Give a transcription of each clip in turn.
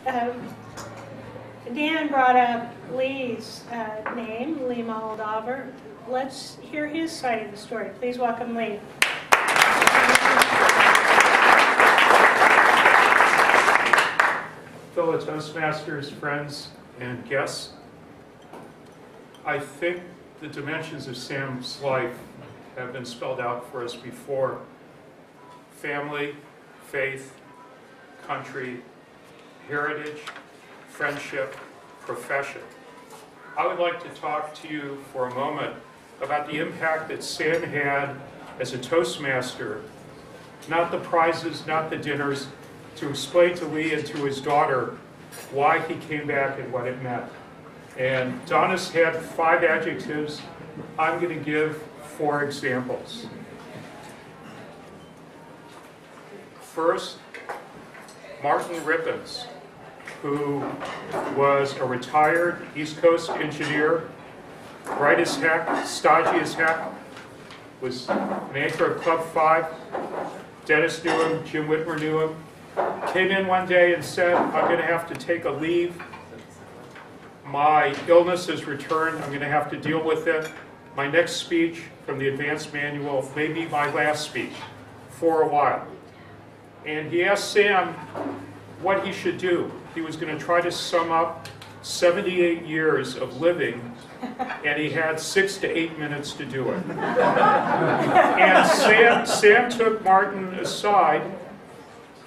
Dan brought up Lee's name, Lee Moldover. Let's hear his side of the story. Please welcome Lee. Fellow Toastmasters, friends, and guests, I think the dimensions of Sam's life have been spelled out for us before. Family, faith, country, heritage, friendship, profession. I would like to talk to you for a moment about the impact that Sam had as a Toastmaster, not the prizes, not the dinners, to explain to Lee and to his daughter why he came back and what it meant. And Donna's had 5 adjectives. I'm going to give 4 examples. First, Martin Rippins, who was a retired East Coast engineer, bright as heck, stodgy as heck, was an anchor of Club 5. Dennis knew him, Jim Whitmer knew him. Came in one day and said, I'm going to have to take a leave. My illness has returned. I'm going to have to deal with it. My next speech from the advanced manual may be my last speech for a while. And he asked Sam what he should do. He was going to try to sum up 78 years of living, and he had 6 to 8 minutes to do it. And Sam took Martin aside,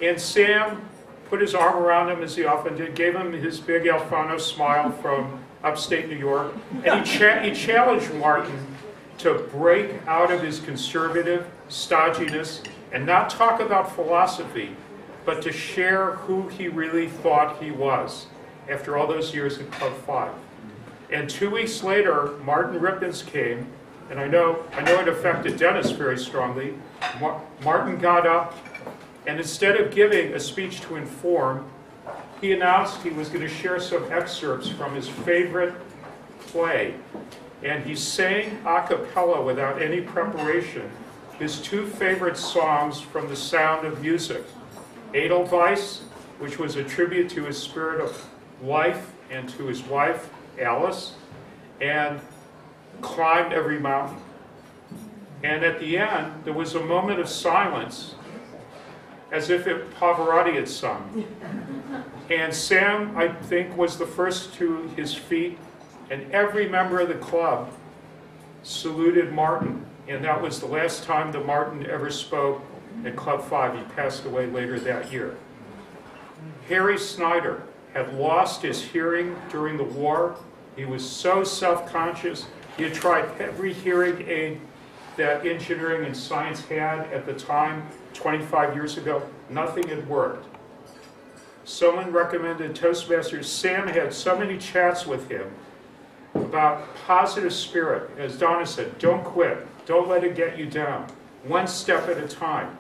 and Sam put his arm around him, as he often did, gave him his big Alfano smile from upstate New York, and he challenged Martin to break out of his conservative stodginess and not talk about philosophy, but to share who he really thought he was after all those years at Club 5. And 2 weeks later, Martin Rippins came, and I know it affected Dennis very strongly. Martin got up, and instead of giving a speech to inform, he announced he was going to share some excerpts from his favorite play. And he sang a cappella without any preparation his 2 favorite songs from The Sound of Music. Edelweiss, which was a tribute to his spirit of life and to his wife, Alice, and Climbed Every Mountain. And at the end, there was a moment of silence, as if Pavarotti had sung. And Sam, I think, was the first to his feet, and every member of the club saluted Martin. And that was the last time that Martin ever spoke at Club 5. He passed away later that year. Harry Snyder had lost his hearing during the war. He was so self-conscious. He had tried every hearing aid that engineering and science had at the time, 25 years ago. Nothing had worked. Someone recommended Toastmasters. Sam had so many chats with him about positive spirit. As Donna said, don't quit. Don't let it get you down. One step at a time.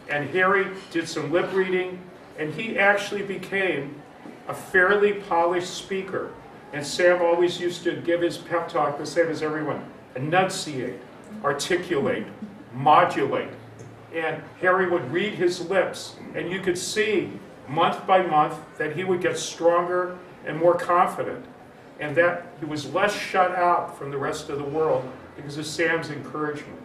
And Harry did some lip reading, and he actually became a fairly polished speaker. And Sam always used to give his pep talk the same as everyone. Enunciate, articulate, modulate. And Harry would read his lips, and you could see month by month that he would get stronger and more confident, and that he was less shut out from the rest of the world because of Sam's encouragement.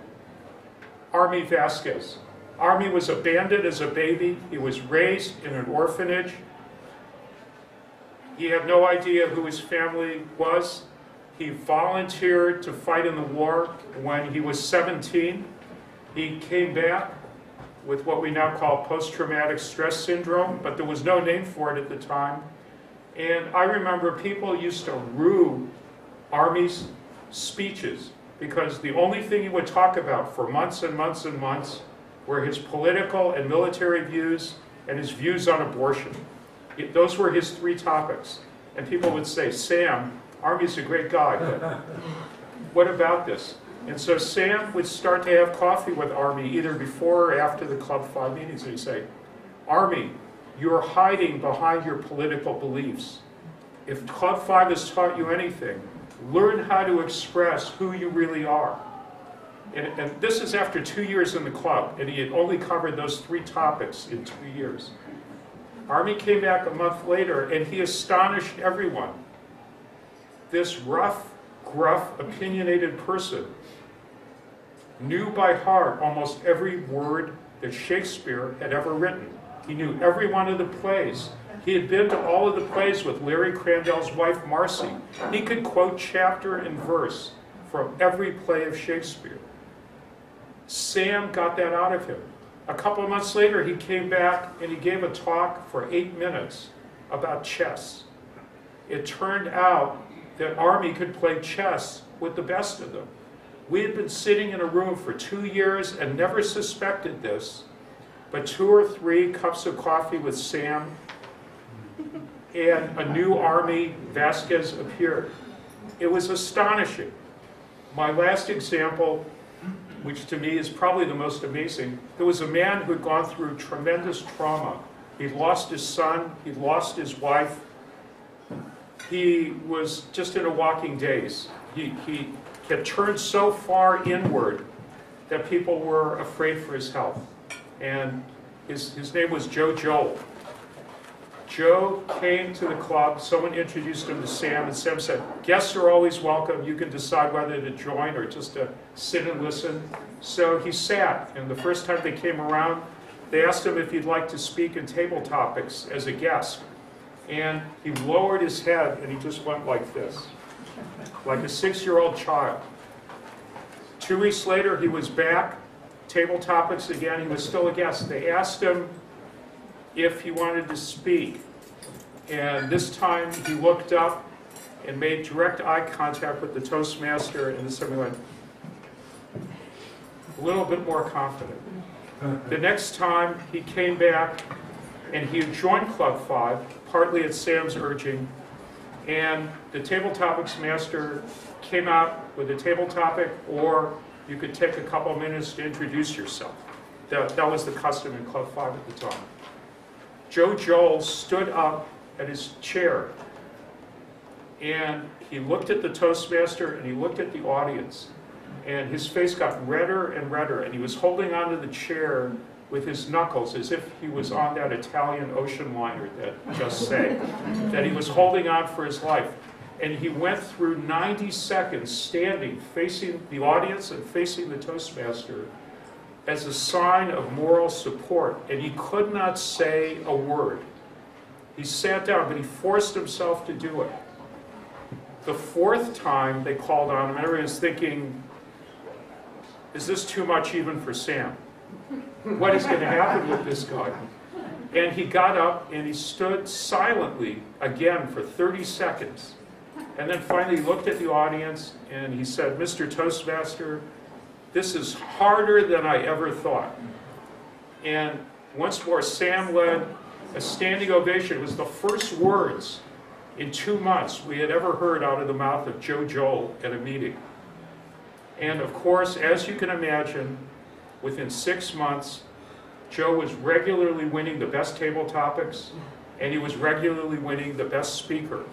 Army Vasquez. Army was abandoned as a baby. He was raised in an orphanage. He had no idea who his family was. He volunteered to fight in the war when he was 17. He came back with what we now call post-traumatic stress syndrome, but there was no name for it at the time. And I remember people used to rue Army's speeches because the only thing he would talk about for months and months and months were his political and military views and his views on abortion. Those were his 3 topics. And people would say, Sam, Army's a great guy, but what about this? And so Sam would start to have coffee with Army either before or after the Club 5 meetings, and he'd say, Army, you're hiding behind your political beliefs. If Club 5 has taught you anything, learn how to express who you really are. And this is after 2 years in the club, and he had only covered those 3 topics in 2 years. Army came back a month later, and he astonished everyone. This rough, gruff, opinionated person knew by heart almost every word that Shakespeare had ever written. He knew every one of the plays. He had been to all of the plays with Larry Crandall's wife, Marcy. He could quote chapter and verse from every play of Shakespeare. Sam got that out of him. A couple of months later, he came back and he gave a talk for 8 minutes about chess. It turned out that Army could play chess with the best of them. We had been sitting in a room for 2 years and never suspected this, but 2 or 3 cups of coffee with Sam and a new Army Vasquez appeared. It was astonishing. My last example, which to me is probably the most amazing, there was a man who had gone through tremendous trauma. He'd lost his son, he'd lost his wife. He was just in a walking daze. He had turned so far inward that people were afraid for his health. And his name was Joe Joel. Joe came to the club, someone introduced him to Sam, and Sam said, "Guests are always welcome, you can decide whether to join or just to sit and listen." So he sat, and the first time they came around, they asked him if he'd like to speak in table topics as a guest. And he lowered his head, and he just went like this, like a 6-year-old child. 2 weeks later, he was back, table topics again, he was still a guest. They asked him if he wanted to speak. And this time he looked up and made direct eye contact with the Toastmaster, and suddenly went a little bit more confident. The next time he came back and he had joined Club 5, partly at Sam's urging, and the table topics master came out with a table topic, or you could take a couple minutes to introduce yourself. That was the custom in Club 5 at the time. Joe Joel stood up at his chair and he looked at the Toastmaster and he looked at the audience, and his face got redder and redder, and he was holding onto the chair with his knuckles as if he was on that Italian ocean liner that just sank, that he was holding on for his life. And he went through 90 seconds standing, facing the audience and facing the Toastmaster, as a sign of moral support, and he could not say a word. He sat down, but he forced himself to do it. The 4th time they called on him, everyone was thinking, is this too much even for Sam? What is going to happen with this guy? And he got up and he stood silently again for 30 seconds. And then finally he looked at the audience and he said, "Mr. Toastmaster, this is harder than I ever thought." And once more, Sam led a standing ovation. It was the first words in 2 months we had ever heard out of the mouth of Joe Joel at a meeting. And of course, as you can imagine, within 6 months, Joe was regularly winning the best table topics, and he was regularly winning the best speaker.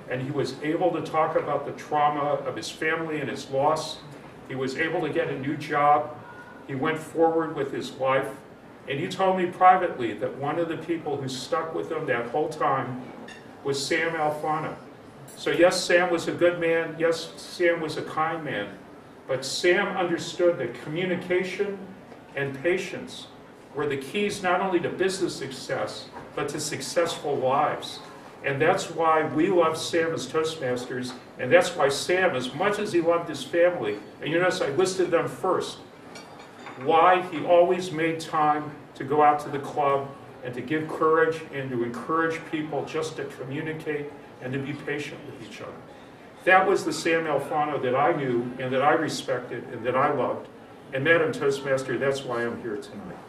And he was able to talk about the trauma of his family and his loss. He was able to get a new job. He went forward with his life. And he told me privately that one of the people who stuck with him that whole time was Sam Alfano. So yes, Sam was a good man. Yes, Sam was a kind man. But Sam understood that communication and patience were the keys not only to business success, but to successful lives. And that's why we love Sam as Toastmasters, and that's why Sam, as much as he loved his family, and you notice I listed them first, why he always made time to go out to the club and to give courage and to encourage people just to communicate and to be patient with each other. That was the Sam Alfano that I knew and that I respected and that I loved. And Madam Toastmaster, that's why I'm here tonight.